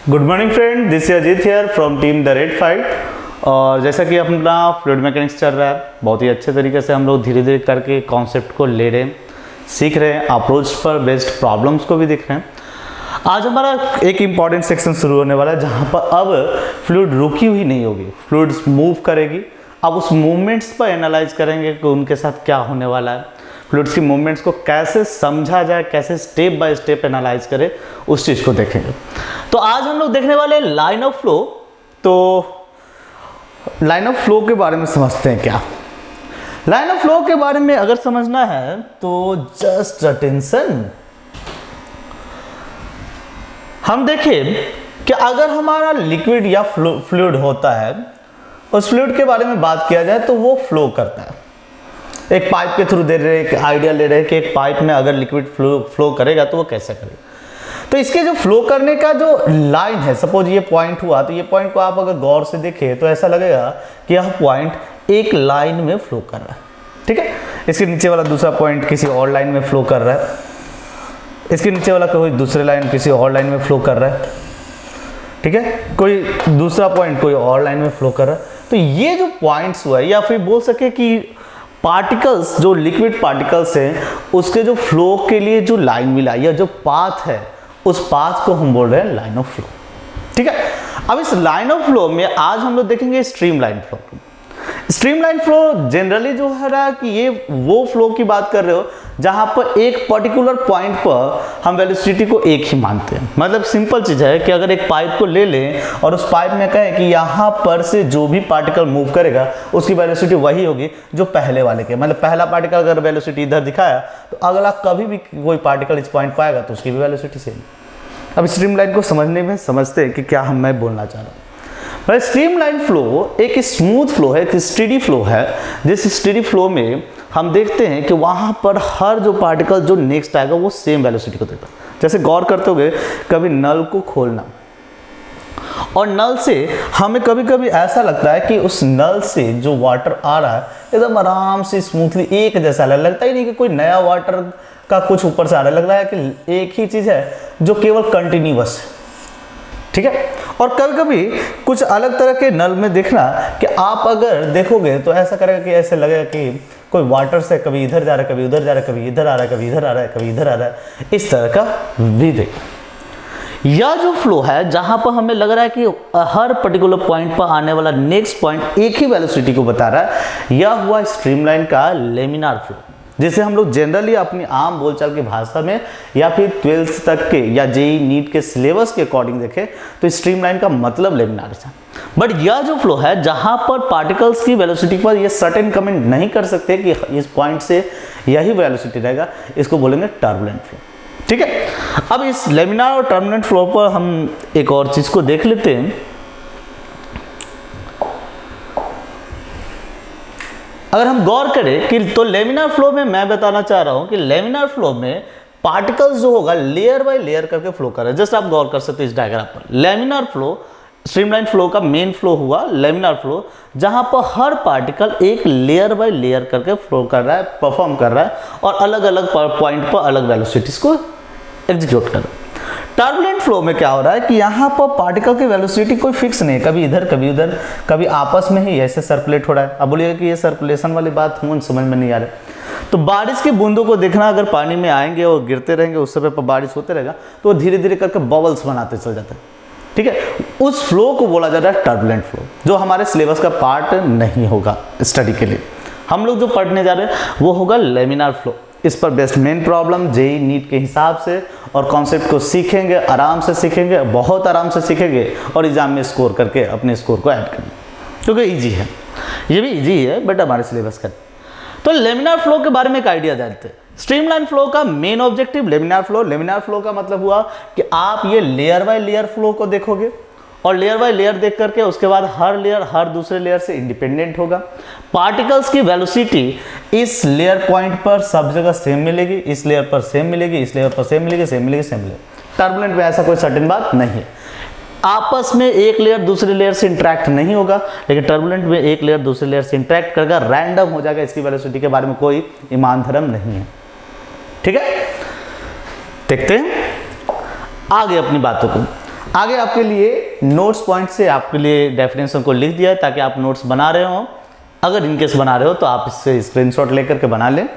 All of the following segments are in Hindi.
Good morning friend, this is Ajit here from team the red fight. और जैसा कि अपना फ्लूइड मैकेनिक्स चल रहा है, बहुत ही अच्छे तरीके से हम लोग धीरे धीरे करके कॉन्सेप्ट को ले रहे हैं, सीख रहे हैं, अप्रोच पर बेस्ड प्रॉब्लम्स को भी देख रहे हैं। आज हमारा एक इम्पॉर्टेंट सेक्शन शुरू होने वाला है जहाँ पर अब फ्लूइड रुकी हुई नहीं होगी, फ्लूइड मूव करेगी। अब उस मूवमेंट्स पर एनालाइज करेंगे कि उनके साथ क्या होने वाला है, फ्लूइड्स की मूवमेंट्स को कैसे समझा जाए, कैसे स्टेप बाय स्टेप एनालाइज करें, उस चीज़ को देखेंगे। तो आज हम लोग देखने वाले लाइन ऑफ फ्लो। तो लाइन ऑफ फ्लो के बारे में समझते हैं। क्या लाइन ऑफ फ्लो के बारे में अगर समझना है तो जस्ट अटेंशन। हम देखें कि अगर हमारा लिक्विड या फ्लूइड होता है, उस फ्लूइड के बारे में बात किया जाए तो वो फ्लो करता है। एक पाइप के थ्रू दे रहे हैं, एक आइडिया ले रहे हैं कि एक पाइप में अगर लिक्विड फ्लो करेगा तो वो कैसे करेगा। तो इसके जो फ्लो करने का जो लाइन है, सपोज ये पॉइंट हुआ, तो ये पॉइंट को आप अगर गौर से देखें तो ऐसा लगेगा कि यह पॉइंट एक लाइन में फ्लो कर रहा है। ठीक है, इसके नीचे वाला दूसरा पॉइंट किसी और लाइन में फ्लो कर रहा है, इसके नीचे वाला कोई दूसरे लाइन किसी और लाइन में फ्लो कर रहा है। ठीक है, कोई दूसरा पॉइंट कोई और लाइन में फ्लो कर रहा है। तो ये जो पॉइंट्स हुआ है, या फिर बोल सके कि पार्टिकल्स, जो लिक्विड पार्टिकल्स हैं, उसके जो फ्लो के लिए जो लाइन मिला या जो पाथ है, उस पाथ को हम बोल रहे हैं लाइन ऑफ फ्लो। ठीक है, अब इस लाइन ऑफ फ्लो में आज हम लोग देखेंगे stream line flow. Stream line flow generally जो है ना कि ये वो फ्लो की बात कर रहे हो जहां पर एक पर्टिकुलर पॉइंट पर हम वेलोसिटी को एक ही मानते हैं। मतलब सिंपल चीज है कि अगर एक पाइप को ले लें और उस पाइप में कहें कि यहाँ पर से जो भी पार्टिकल मूव करेगा उसकी वेलोसिटी वही होगी जो पहले वाले के। मतलब पहला पार्टिकल अगर वेलोसिटी इधर दिखाया तो अगला कभी भी कोई पार्टिकल इस पॉइंट पर आएगा तो उसकी भी वेलोसिटी सेम। अब स्ट्रीम लाइन को समझने में समझते हैं कि क्या मैं बोलना चाह रहा हूँ। स्ट्रीम लाइन फ्लो एक स्मूथ फ्लो है, एक स्टेडी फ्लो है। जिस स्टेडी फ्लो में हम देखते हैं कि वहां पर हर जो पार्टिकल जो नेक्स्ट आएगा वो सेम वेलोसिटी को देता है। जैसे गौर करते होंगे कभी नल को खोलना, और नल से हमें कभी कभी ऐसा लगता है कि उस नल से जो वाटर आ रहा है एकदम आराम से स्मूथली एक जैसा लगता ही नहीं कि कोई नया वाटर का कुछ ऊपर से आ रहा है। लग रहा है कि एक ही चीज है जो केवल कंटिन्यूअस है। ठीक है, और कभी कभी कुछ अलग तरह के नल में देखना कि आप अगर देखोगे तो ऐसा करेगा कि ऐसे लगेगा कि कोई वाटर से कभी इधर जा रहा है, कभी उधर जा रहा है, कभी इधर आ रहा है, कभी इधर आ रहा है, कभी इधर आ रहा है, इस तरह का भी देखो। यह जो फ्लो है जहां पर हमें लग रहा है कि हर पर्टिकुलर पॉइंट पर आने वाला नेक्स्ट पॉइंट एक ही वेलोसिटी को बता रहा है, यह हुआ स्ट्रीमलाइन का लेमिनार फ्लो, जिसे हम लोग जनरली अपनी आम बोलचाल की भाषा में या फिर 12th तक के या जेई नीट के सिलेबस के अकॉर्डिंग देखें तो स्ट्रीमलाइन का मतलब लेमिनार है। बट यह जो फ्लो है जहां पर पार्टिकल्स की वेलोसिटी पर ये सर्टेन कमेंट नहीं कर सकते कि इस पॉइंट से यही वेलोसिटी रहेगा, इसको बोलेंगे टर्बुलेंट फ्लो। ठीक है, अब इस लेमिनार और टर्बुलेंट फ्लो पर हम एक और चीज को देख लेते हैं। अगर हम गौर करें कि तो लेमिनार फ्लो में मैं बताना चाह रहा हूं कि लेमिनार फ्लो में पार्टिकल्स जो होगा लेयर बाय लेयर करके फ्लो कर रहा है। जस्ट आप गौर कर सकते हैं इस डायग्राम पर। लेमिनार फ्लो स्ट्रीमलाइन फ्लो का मेन फ्लो हुआ लेमिनार फ्लो, जहां पर हर पार्टिकल एक लेयर बाय लेयर करके फ्लो कर रहा है, परफॉर्म कर रहा है और अलग अलग पॉइंट पर अलग वेलोसिटीज को एग्जीक्यूट कर रहा है। टर्बुलेंट फ्लो में क्या हो रहा है कि यहाँ पर पार्टिकल की वेलोसिटी कोई फिक्स नहीं है, कभी इधर कभी उधर, कभी आपस में ही ऐसे सर्कुलेट हो रहा है। अब बोलिएगा कि ये सर्कुलेशन वाली बात हमको समझ में नहीं आ रहा है। तो बारिश की बूंदों को देखना, अगर पानी में आएंगे और गिरते रहेंगे, उस समय पर बारिश होते रहेगा तो धीरे धीरे करके बबल्स बनाते चल जाते हैं। ठीक है, उस फ्लो को बोला जाता है टर्बुलेंट फ्लो, जो हमारे सिलेबस का पार्ट नहीं होगा स्टडी के लिए। हम लोग जो पढ़ने जा रहे हैं वो होगा लेमिनार फ्लो। इस पर based main problem JEE NEET के हिसाब से और कॉन्सेप्ट को सीखेंगे, आराम से सीखेंगे, बहुत आराम से सीखेंगे और एग्जाम में स्कोर करके अपने स्कोर को ऐड करेंगे, क्योंकि इजी है, ये भी इजी है बट हमारे सिलेबस का। तो लेमिनार फ्लो के बारे में एक आइडिया जानते हैं। स्ट्रीमलाइन फ्लो का मेन ऑब्जेक्टिव लेमिनार फ्लो का मतलब हुआ कि आप ये लेयर बाय लेयर फ्लो को देखोगे और लेयर बाय लेयर देख करके उसके बाद हर लेयर हर दूसरे लेयर से इंडिपेंडेंट होगा। पार्टिकल्स की वेलोसिटी इस लेयर पॉइंट पर सब जगह सेम मिलेगी, इस लेयर पर सेम मिलेगी, इस लेयर पर सेम मिलेगी, सेम मिलेगी, सेम मिलेगी। टर्बुलेंट में ऐसा कोई सर्टेन बात नहीं है, आपस में एक लेयर दूसरे लेयर से इंटरेक्ट नहीं होगा, लेकिन टर्बुलेंट में एक लेयर दूसरे लेयर से इंटरेक्ट करेगा, रैंडम हो जाएगा। इसकी वेलोसिटी के बारे में कोई ईमान धर्म नहीं है। ठीक है, देखते हैं आगे अपनी बातों को। आगे आपके लिए नोट्स पॉइंट से आपके लिए डेफिनेशन को लिख दिया है ताकि आप नोट्स बना रहे हो, अगर इनकेस बना रहे हो तो आप इससे स्क्रीनशॉट लेकर के बना लें,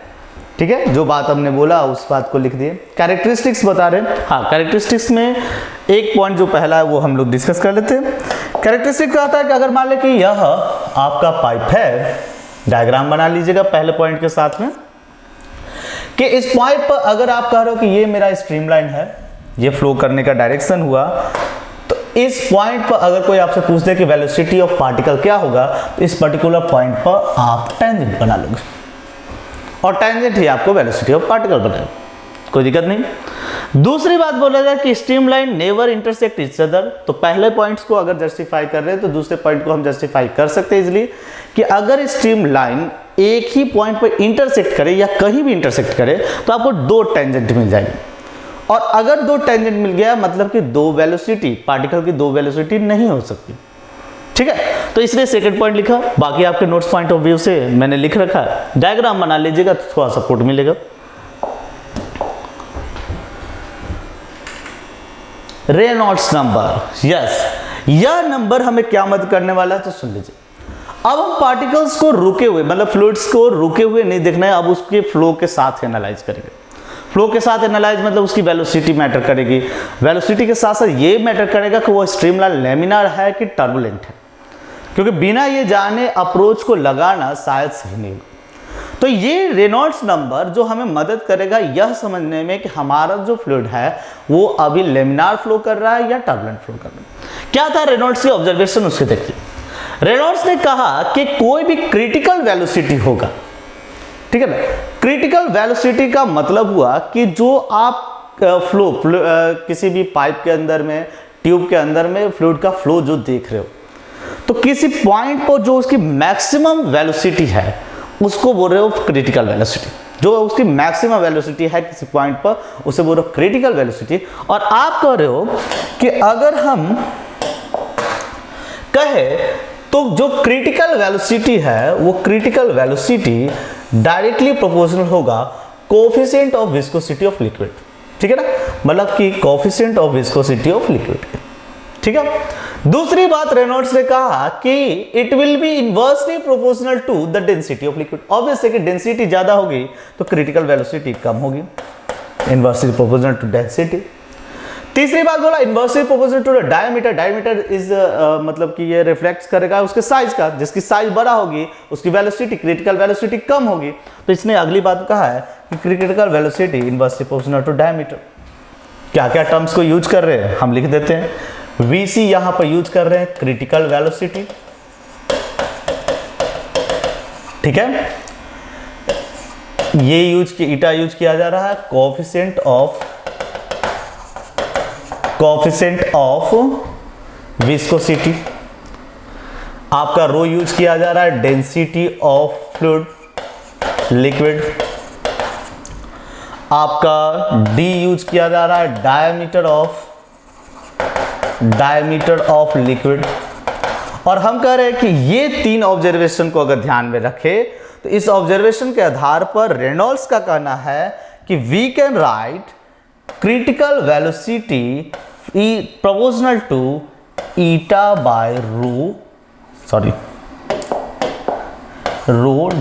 ठीक है। जो बात हमने बोला उस बात को लिख दिए। कैरेक्टरिस्टिक्स बता रहे हैं, हाँ कैरेक्टरिस्टिक्स में एक पॉइंट जो पहला है वो हम लोग डिस्कस कर लेते हैं। कैरेक्टरिस्टिक कहता है कि अगर मान लें कि यह आपका पाइप है, डायग्राम बना लीजिएगा पहले पॉइंट के साथ में, कि इस पॉइंट पर अगर आप कह रहे हो कि ये मेरा स्ट्रीमलाइन है, ये फ्लो करने का डायरेक्शन हुआ, तो इस पॉइंट पर अगर कोई आपसे पूछ दे कि वेलोसिटी ऑफ पार्टिकल क्या होगा, तो इस पर्टिकुलर पॉइंट पर आप टेंजेंट बना लोगे और टेंजेंट ही आपको वेलोसिटी ऑफ पार्टिकल बताएगा, कोई दिक्कत नहीं। दूसरी बात बोला जाए कि streamline never intersect each other, तो पहले पॉइंट्स को अगर जस्टिफाई कर रहे हैं तो दूसरे पॉइंट को हम जस्टिफाई कर सकते हैं इजिली, कि अगर स्ट्रीमलाइन एक ही पॉइंट पर इंटरसेक्ट करे या कहीं भी इंटरसेक्ट करे तो आपको दो टेंजेंट मिल जाएगी, और अगर दो टेंजेंट मिल गया मतलब कि दो वेलोसिटी, पार्टिकल की दो वेलोसिटी नहीं हो सकती, ठीक है। तो इसलिए सेकंड पॉइंट लिखा, बाकी आपके नोट्स पॉइंट ऑफ व्यू से मैंने लिख रखा है, डायग्राम बना लीजिएगा तो थोड़ा सपोर्ट मिलेगा। रेनॉल्ड्स नंबर, यस, यह नंबर हमें क्या मदद करने वाला है तो सुन लीजिए। अब हम पार्टिकल्स को रुके हुए, मतलब फ्लूइड्स को रुके हुए नहीं देखना है, अब उसके फ्लो के साथ एनालाइज करेंगे। फ्लो के साथ एनालाइज मतलब उसकी वेलोसिटी मैटर करेगी, वेलोसिटी के साथ साथ ये मैटर करेगा कि वो स्ट्रीमलाइन लेमिनार है कि टर्बुलेंट है, क्योंकि बिना ये जाने अप्रोच को लगाना शायद सही नहीं होगा। तो ये रेनॉल्ड्स नंबर जो हमें मदद करेगा यह समझने में कि हमारा जो फ्लूइड है वो अभी लेमिनार फ्लो कर रहा है या टर्बुलेंट फ्लो कर रहा है। क्या था रेनॉल्ड्स की ऑब्जर्वेशन, उसके देखिए। रेनॉल्ड्स ने कहा कि कोई भी क्रिटिकल वेलोसिटी होगा, ठीक है ना। क्रिटिकल वेलोसिटी का मतलब हुआ कि जो आप फ्लो किसी भी पाइप के अंदर में, ट्यूब के अंदर में फ्लूइड का फ्लो जो देख रहे हो, तो किसी पॉइंट पर जो उसकी मैक्सिमम वेलोसिटी है उसको बोल रहे हो क्रिटिकल वेलोसिटी। जो उसकी मैक्सिमम वेलोसिटी है किसी पॉइंट पर उसे बोल रहे हो क्रिटिकल वेलोसिटी। और आप कह रहे हो कि अगर हम कहे तो जो क्रिटिकल वेलोसिटी है वो क्रिटिकल वेलोसिटी डायरेक्टली प्रोपोर्शनल होगा coefficient of viscosity of liquid, ठीक है ना, मतलब कि coefficient of viscosity of liquid, ठीक है। दूसरी बात रेनॉल्ड्स ने कहा कि it will be inversely proportional to the density of liquid. Obviously कि डेंसिटी ज्यादा होगी तो क्रिटिकल वेलोसिटी कम होगी, इनवर्सली प्रोपोर्शनल टू डेंसिटी। तीसरी बात बोला inversely proportional to the diameter. Diameter is मतलब कि ये रिफ्लेक्ट करेगा उसके साइज का, जिसकी साइज बड़ा होगी उसकी वेलोसिटी, क्रिटिकल वेलोसिटी कम होगी। तो इसने अगली बात कहा है कि critical velocity inversely proportional to diameter. क्या क्या टर्म्स को यूज कर रहे हैं हम लिख देते हैं। VC यहां पर यूज कर रहे हैं क्रिटिकल वेलोसिटी, ठीक है। ये ईटा यूज किया जा रहा है कोएफिशिएंट ऑफ विस्कोसिटी। आपका रो यूज किया जा रहा है डेंसिटी ऑफ फ्लूइड लिक्विड। आपका D यूज किया जा रहा है डायमीटर ऑफ लिक्विड। और हम कह रहे हैं कि ये तीन ऑब्जर्वेशन को अगर ध्यान में रखें तो इस ऑब्जर्वेशन के आधार पर रेनॉल्ड्स का कहना है कि we can write critical velocity proportional to eta by rho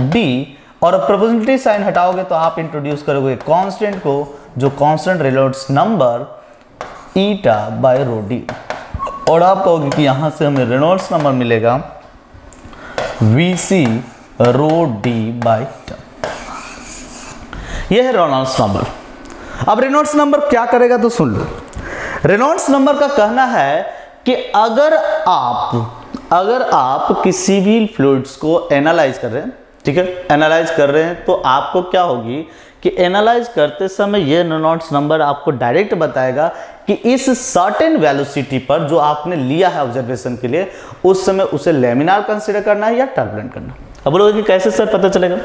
D. और प्रोपोर्शनलिटी साइन हटाओगे तो आप इंट्रोड्यूस करोगे कांस्टेंट को, जो constant Reynolds number eta by rho D. और आप कहोगे कि यहां से हमें रेनॉल्ड्स नंबर मिलेगा VC rho D by eta. यह है रेनॉल्ड्स नंबर। अब रेनॉल्ड्स नंबर क्या करेगा तो सुन लो। रेनॉल्ड्स नंबर का कहना है कि अगर आप किसी भी फ्लूइड्स को एनालाइज कर रहे हैं, ठीक है, एनालाइज कर रहे हैं, तो आपको क्या होगी कि एनालाइज करते समय ये रेनॉल्ड्स नंबर आपको डायरेक्ट बताएगा कि इस सर्टेन वेलोसिटी पर जो आपने लिया है ऑब्जर्वेशन के लिए, उस समय उसे लेमिनार कंसीडर करना है या टर्बुलेंट करना। अब बोलोगे कि कैसे सर पता चलेगा?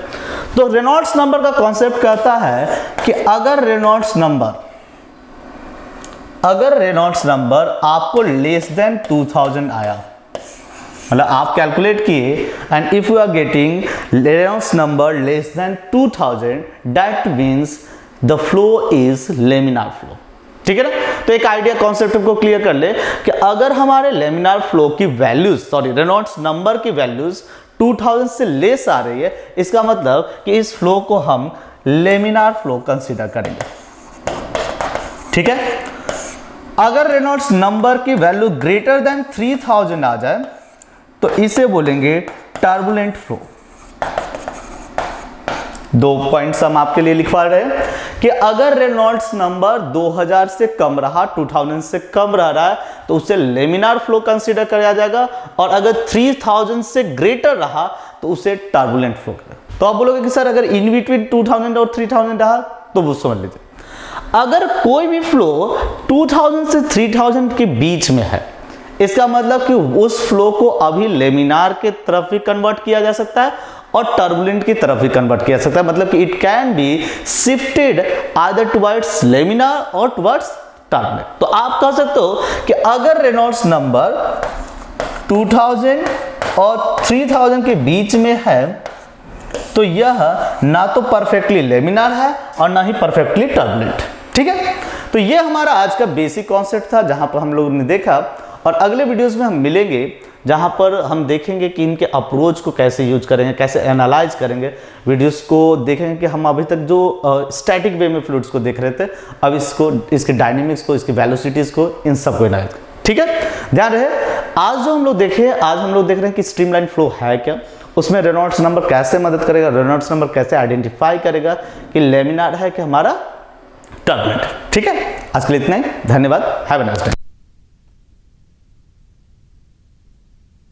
तो रेनॉल्ड्स नंबर का कॉन्सेप्ट कहता है कि अगर रेनॉल्ड्स नंबर आपको लेस देन 2000 आया, मतलब आप कैलकुलेट किए and if you are getting Reynolds number less than 2000, that means the flow is laminar flow. ठीक है ना। तो एक आइडिया कॉन्सेप्ट को क्लियर कर ले कि अगर हमारे लेमिनार फ्लो की वैल्यूज रेनॉल्ड्स नंबर की वैल्यूज 2000 से लेस आ रही है, इसका मतलब कि इस फ्लो को हम लेमिनार फ्लो कंसीडर करेंगे। ठीक है। अगर रेनॉल्ड्स नंबर की वैल्यू ग्रेटर देन 3000 आ जाए तो इसे बोलेंगे टर्बुलेंट फ्लो। 2 पॉइंट्स हम आपके लिए लिखवा रहे हैं कि अगर रेनॉल्ड्स नंबर 2000 से कम रहा, 2000 से कम रह रहा है, तो उसे लेमिनार फ्लो कंसीडर किया जाएगा, और अगर 3000 से ग्रेटर रहा तो उसे टर्बुलेंट फ्लो करेगा। तो आप बोलोगे कि सर अगर इन बिटवीन 2000 और 3000 रहा तो वो समझ लीजिए, अगर कोई भी फ्लो 2000 से 3000 के बीच में है, इसका मतलब कि उस फ्लो को अभी लेमिनार के तरफ भी कन्वर्ट किया जा सकता है और टर्बुलेंट की तरफ भी कन्वर्ट किया जा सकता है। मतलब कि it can be shifted either towards laminar और टुवर्ड्स टर्बुलेंट। तो आप कह सकते हो कि अगर रेनॉल्ड्स नंबर 2000 और 3000 के बीच में है तो यह ना तो परफेक्टली लेमिनार है और ना ही परफेक्टली टर्बुलेंट। ठीक है। तो यह हमारा आज का बेसिक कॉन्सेप्ट था, जहां पर हम लोगों ने देखा, और अगले वीडियोस में हम मिलेंगे जहां पर हम देखेंगे कि इनके अप्रोच को कैसे यूज करेंगे, कैसे एनालाइज करेंगे। वीडियोस को देखेंगे कि हम अभी तक जो स्टैटिक वे में फ्लूइड्स को देख रहे थे, अब इसको, इसके डायनेमिक्स को, इसकी वेलोसिटीज को, इन सब को एनालाइज। ठीक है। ध्यान रहे, आज जो हम लोग देखे, आज हम लोग देख रहे हैं कि स्ट्रीमलाइन फ्लो है क्या, उसमें रेनॉल्ड्स नंबर कैसे मदद करेगा, रेनॉल्ड्स नंबर कैसे आइडेंटिफाई करेगा कि लेमिनार है कि हमारा टर्बुलेंट। ठीक है। आज के लिए इतना ही, धन्यवाद, हैव अ नाइस डे।